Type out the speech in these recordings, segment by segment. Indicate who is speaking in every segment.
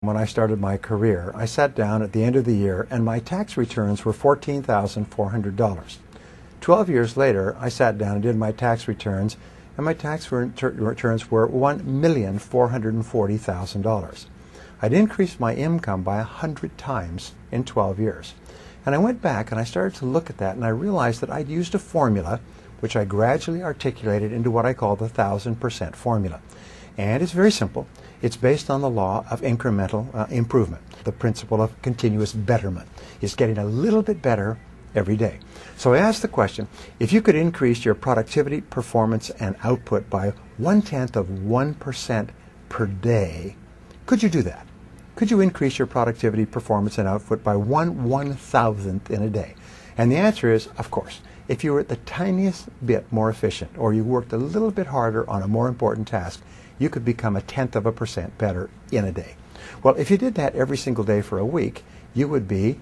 Speaker 1: When I started my career, I sat down at the end of the year and my tax returns were $14,400. 12 years later, I sat down and did my tax returns and my tax returns were $1,440,000. I'd increased my income by 100 times in 12 years. And I went back and I started to look at that and I realized that I'd used a formula which I gradually articulated into what I call the 1,000% formula. And it's very simple. It's based on the law of incremental improvement. The principle of continuous betterment is getting a little bit better every day. So I asked the question, if you could increase your productivity, performance, and output by 0.1% per day, could you do that? Could you increase your productivity, performance, and output by 1/1000th in a day? And the answer is, of course. If you were the tiniest bit more efficient, or you worked a little bit harder on a more important task, you could become 0.1% better in a day. Well, if you did that every single day for a week, you would be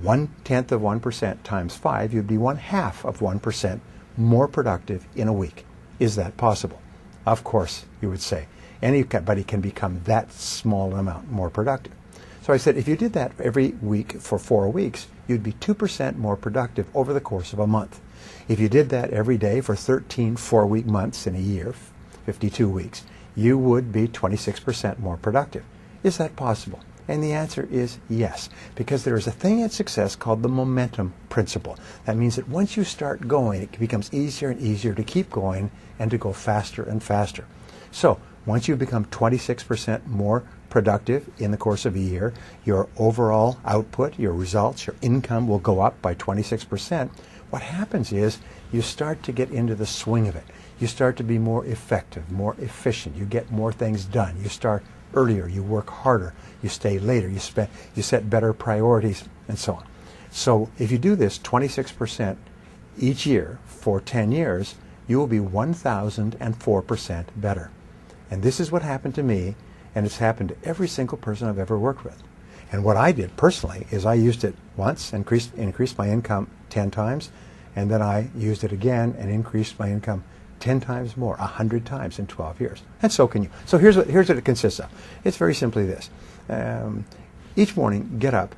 Speaker 1: 0.1% times 5, you'd be 0.5% more productive in a week. Is that possible? Of course, you would say. Anybody can become that small amount more productive. So I said, if you did that every week for 4 weeks, you'd be 2% more productive over the course of a month. If you did that every day for 13 4-week months in a year, 52 weeks, you would be 26% more productive. Is that possible? And the answer is yes, because there is a thing in success called the momentum principle. That means that once you start going, it becomes easier and easier to keep going and to go faster and faster. So once you become 26% more productive in the course of a year, your overall output, your results, your income will go up by 26%. What happens is you start to get into the swing of it. You start to be more effective, more efficient. You get more things done. You start earlier. You work harder. You stay later. You set better priorities, and so on. So if you do this 26% each year for 10 years, you will be 1,004% better. And this is what happened to me, and it's happened to every single person I've ever worked with. And what I did personally is I used it once, increased my income 10 times, and then I used it again and increased my income 10 times more, 100 times in 12 years. And so can you. So here's what it consists of. It's very simply this. Each morning, get up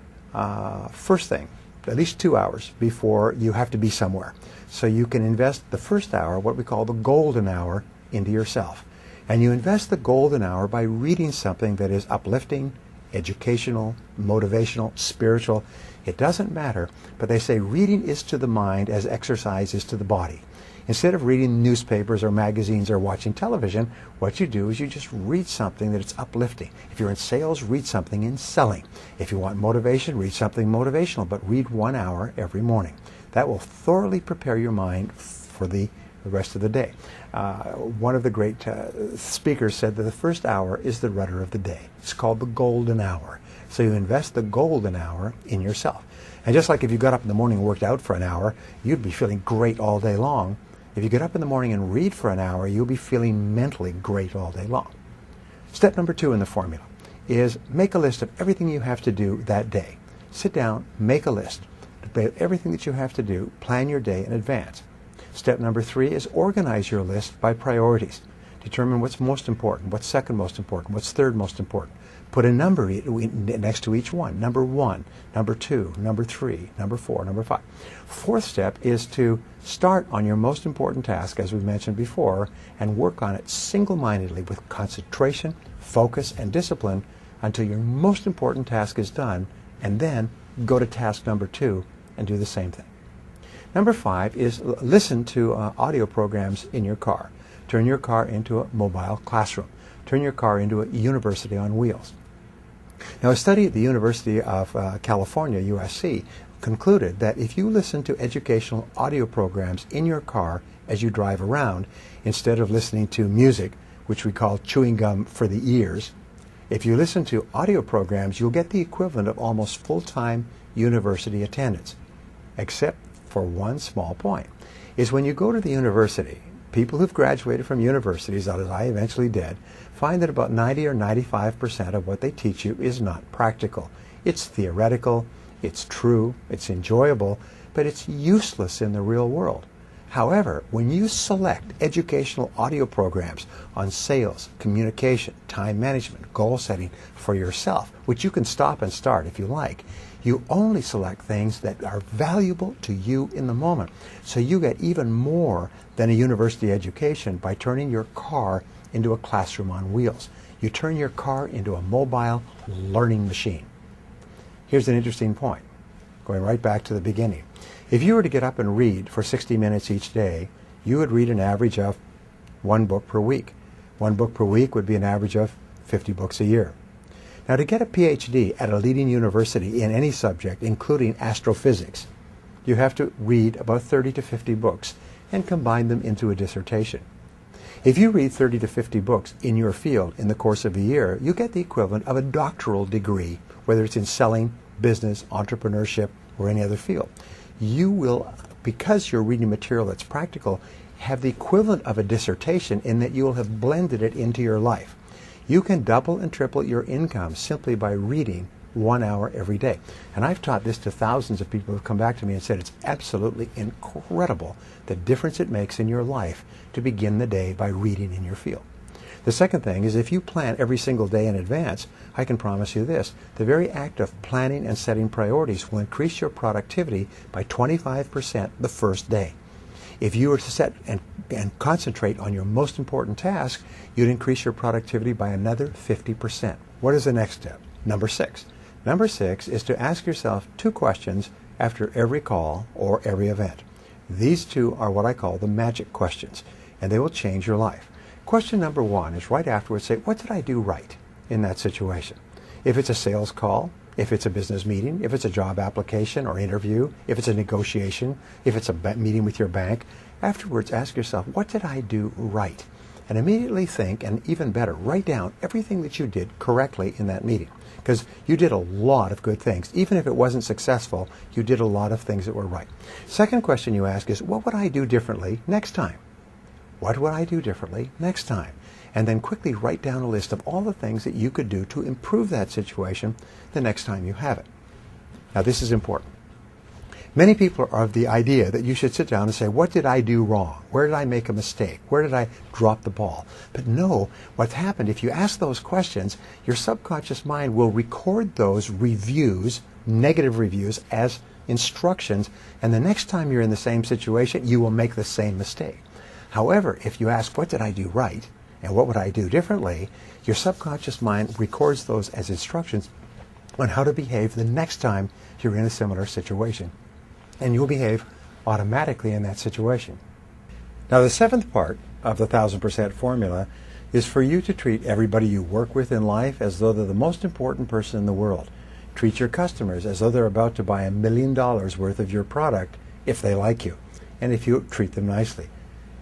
Speaker 1: first thing, at least 2 hours before you have to be somewhere. So you can invest the first hour, what we call the golden hour, into yourself. And you invest the golden hour by reading something that is uplifting, educational, motivational, spiritual. It doesn't matter, but they say reading is to the mind as exercise is to the body. Instead of reading newspapers or magazines or watching television, what you do is you just read something that is uplifting. If you're in sales, read something in selling. If you want motivation, read something motivational, but read 1 hour every morning. That will thoroughly prepare your mind for the rest of the day. One of the great speakers said that the first hour is the rudder of the day. It's called the golden hour. So you invest the golden hour in yourself. And just like if you got up in the morning and worked out for an hour, you'd be feeling great all day long. If you get up in the morning and read for an hour, you'll be feeling mentally great all day long. Step number 2 in the formula is make a list of everything you have to do that day. Sit down, make a list. Everything that you have to do, plan your day in advance. Step number 3 is organize your list by priorities. Determine what's most important, what's second most important, what's third most important. Put a number next to each one. Number 1, number 2, number 3, number 4, number 5. Fourth step is to start on your most important task, as we mentioned before, and work on it single-mindedly with concentration, focus, and discipline until your most important task is done, and then go to task number 2 and do the same thing. Number 5 is listen to audio programs in your car. Turn your car into a mobile classroom. Turn your car into a university on wheels. Now, a study at the University of California, USC, concluded that if you listen to educational audio programs in your car as you drive around, instead of listening to music, which we call chewing gum for the ears, if you listen to audio programs, you'll get the equivalent of almost full-time university attendance, except for one small point, is when you go to the university, people who've graduated from universities, as I eventually did, find that about 90 or 95% of what they teach you is not practical. It's theoretical, it's true, it's enjoyable, but it's useless in the real world. However, when you select educational audio programs on sales, communication, time management, goal setting for yourself, which you can stop and start if you like, you only select things that are valuable to you in the moment. So you get even more than a university education by turning your car into a classroom on wheels. You turn your car into a mobile learning machine. Here's an interesting point, going right back to the beginning. If you were to get up and read for 60 minutes each day, you would read an average of 1 book per week. 1 book per week would be an average of 50 books a year. Now, to get a PhD at a leading university in any subject, including astrophysics, you have to read about 30 to 50 books and combine them into a dissertation. If you read 30 to 50 books in your field in the course of a year, you get the equivalent of a doctoral degree, whether it's in selling, business, entrepreneurship, or any other field. You will, because you're reading material that's practical, have the equivalent of a dissertation in that you will have blended it into your life. You can double and triple your income simply by reading 1 hour every day. And I've taught this to thousands of people who have come back to me and said it's absolutely incredible the difference it makes in your life to begin the day by reading in your field. The second thing is, if you plan every single day in advance, I can promise you this: the very act of planning and setting priorities will increase your productivity by 25% the first day. If you were to set and concentrate on your most important task, you'd increase your productivity by another 50%. What is the next step? Number 6. Number 6 is to ask yourself 2 questions after every call or every event. These 2 are what I call the magic questions, and they will change your life. Question number 1 is right afterwards, say, what did I do right in that situation? If it's a sales call, if it's a business meeting, if it's a job application or interview, if it's a negotiation, if it's a meeting with your bank, afterwards ask yourself, what did I do right? And immediately think, and even better, write down everything that you did correctly in that meeting. Because you did a lot of good things. Even if it wasn't successful, you did a lot of things that were right. Second question you ask is, what would I do differently next time? What would I do differently next time? And then quickly write down a list of all the things that you could do to improve that situation the next time you have it. Now, this is important. Many people are of the idea that you should sit down and say, what did I do wrong? Where did I make a mistake? Where did I drop the ball? But no, what's happened, if you ask those questions, your subconscious mind will record those reviews, negative reviews, as instructions, and the next time you're in the same situation, you will make the same mistake. However, if you ask, what did I do right? And what would I do differently? Your subconscious mind records those as instructions on how to behave the next time you're in a similar situation. And you'll behave automatically in that situation. Now, the 7th part of the 1000% formula is for you to treat everybody you work with in life as though they're the most important person in the world. Treat your customers as though they're about to buy $1 million worth of your product if they like you, and if you treat them nicely.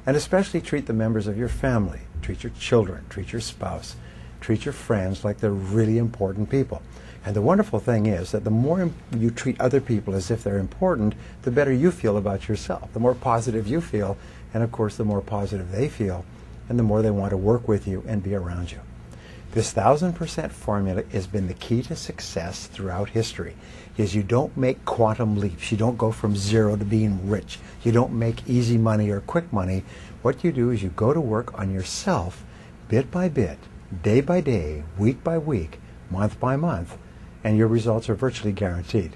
Speaker 1: And especially treat the members of your family. Treat your children, treat your spouse, treat your friends like they're really important people. And the wonderful thing is that the more you treat other people as if they're important, the better you feel about yourself. The more positive you feel, and of course the more positive they feel, and the more they want to work with you and be around you. This 1000% formula has been the key to success throughout history. Is you don't make quantum leaps. You don't go from zero to being rich. You don't make easy money or quick money. What you do is you go to work on yourself bit by bit, day by day, week by week, month by month, and your results are virtually guaranteed.